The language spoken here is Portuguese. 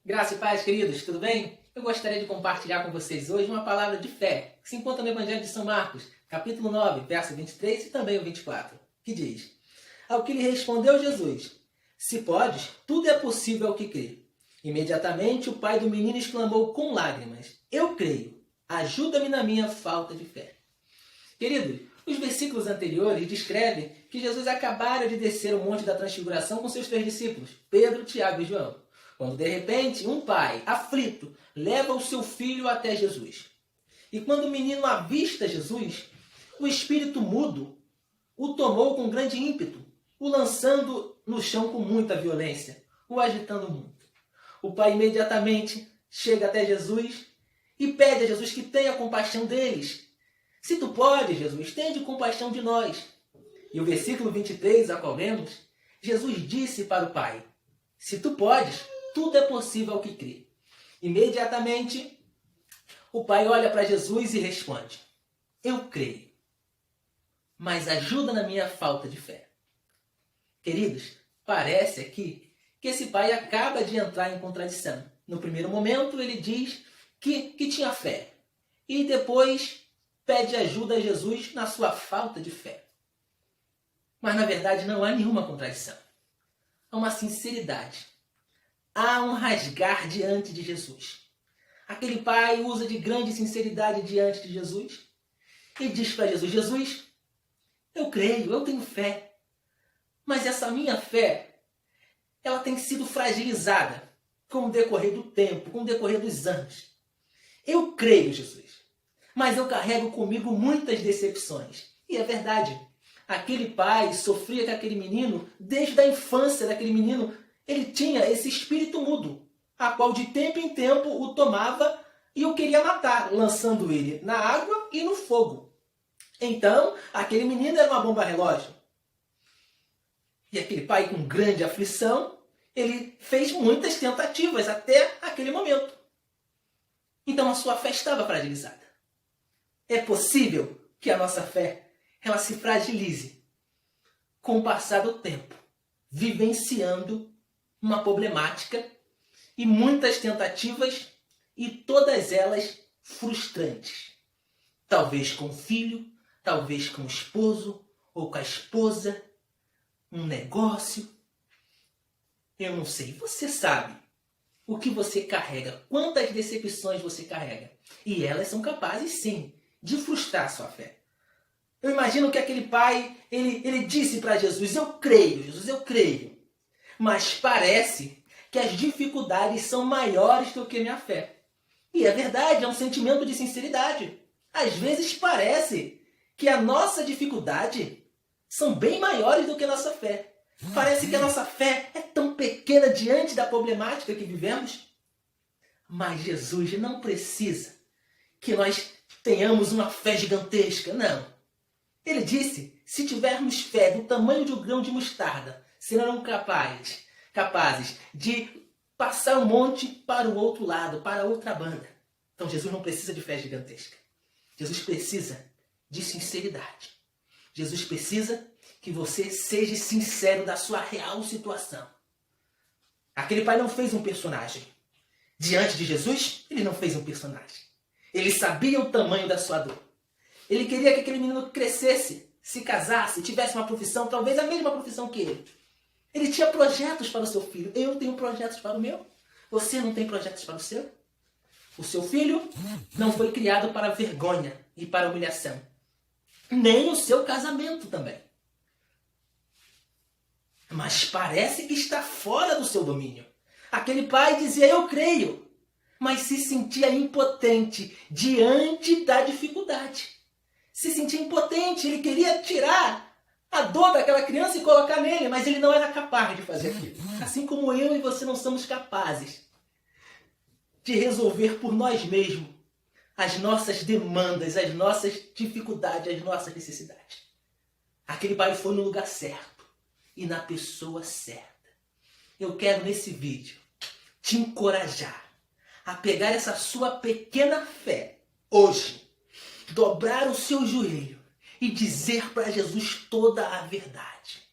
Graça e paz, queridos, tudo bem? Eu gostaria de compartilhar com vocês hoje uma palavra de fé que se encontra no Evangelho de São Marcos, capítulo 9, verso 23 e também o 24, que diz: Ao que lhe respondeu Jesus: Se podes, tudo é possível ao que crê. Imediatamente o pai do menino exclamou com lágrimas: Eu creio, ajuda-me na minha falta de fé. Queridos, os versículos anteriores descrevem que Jesus acabara de descer o Monte da Transfiguração com seus 3 discípulos, Pedro, Tiago e João, quando de repente um pai, aflito, leva o seu filho até Jesus. E quando o menino avista Jesus, o espírito mudo o tomou com grande ímpeto, o lançando no chão com muita violência, o agitando muito. O pai imediatamente chega até Jesus e pede a Jesus que tenha compaixão deles. Se tu podes, Jesus, tende compaixão de nós. E o versículo 23, a qual lemos, Jesus disse para o pai: Se tu podes, tudo é possível ao que crê. Imediatamente, o pai olha para Jesus e responde: Eu creio, mas ajuda na minha falta de fé. Queridos, parece aqui que esse pai acaba de entrar em contradição. No primeiro momento, ele diz que tinha fé. E depois pede ajuda a Jesus na sua falta de fé. Mas, na verdade, não há nenhuma contradição. Há uma sinceridade. Há um rasgar diante de Jesus. Aquele pai usa de grande sinceridade diante de Jesus e diz para Jesus: Jesus, eu creio, eu tenho fé. Mas essa minha fé, ela tem sido fragilizada com o decorrer do tempo, com o decorrer dos anos. Eu creio, Jesus, mas eu carrego comigo muitas decepções. E é verdade. Aquele pai sofria com aquele menino, desde a infância daquele menino, ele tinha esse espírito mudo, a qual de tempo em tempo o tomava e o queria matar, lançando ele na água e no fogo. Então, aquele menino era uma bomba relógio. E aquele pai, com grande aflição, ele fez muitas tentativas até aquele momento. Então a sua fé estava fragilizada. É possível que a nossa fé ela se fragilize com o passar do tempo, vivenciando uma problemática e muitas tentativas e todas elas frustrantes. Talvez com o filho, talvez com o esposo ou com a esposa, um negócio. Eu não sei, você sabe o que você carrega, quantas decepções você carrega. E elas são capazes, sim, de frustrar sua fé. Eu imagino que aquele pai, ele disse para Jesus: Eu creio, Jesus, eu creio. Mas parece que as dificuldades são maiores do que minha fé. E é verdade, é um sentimento de sinceridade. Às vezes parece que a nossa dificuldade são bem maiores do que a nossa fé. Parece que a nossa fé é tão pequena diante da problemática que vivemos. Mas Jesus não precisa que nós tenhamos uma fé gigantesca, não. Ele disse: se tivermos fé do tamanho de um grão de mostarda, serão capazes de passar o monte para o outro lado, para a outra banda. Então Jesus não precisa de fé gigantesca. Jesus precisa de sinceridade. Jesus precisa que você seja sincero da sua real situação. Aquele pai não fez um personagem. Diante de Jesus, ele não fez um personagem. Ele sabia o tamanho da sua dor. Ele queria que aquele menino crescesse, se casasse, tivesse uma profissão, talvez a mesma profissão que ele. Ele tinha projetos para o seu filho. Eu tenho projetos para o meu. Você não tem projetos para o seu? O seu filho não foi criado para vergonha e para humilhação. Nem o seu casamento também. Mas parece que está fora do seu domínio. Aquele pai dizia: eu creio, mas se sentia impotente diante da dificuldade. Se sentia impotente, ele queria tirar a dor daquela criança e colocar nele, mas ele não era capaz de fazer aquilo. Assim como eu e você não somos capazes de resolver por nós mesmos as nossas demandas, as nossas dificuldades, as nossas necessidades. Aquele pai foi no lugar certo e na pessoa certa. Eu quero nesse vídeo te encorajar a pegar essa sua pequena fé hoje, dobrar o seu joelho e dizer para Jesus toda a verdade.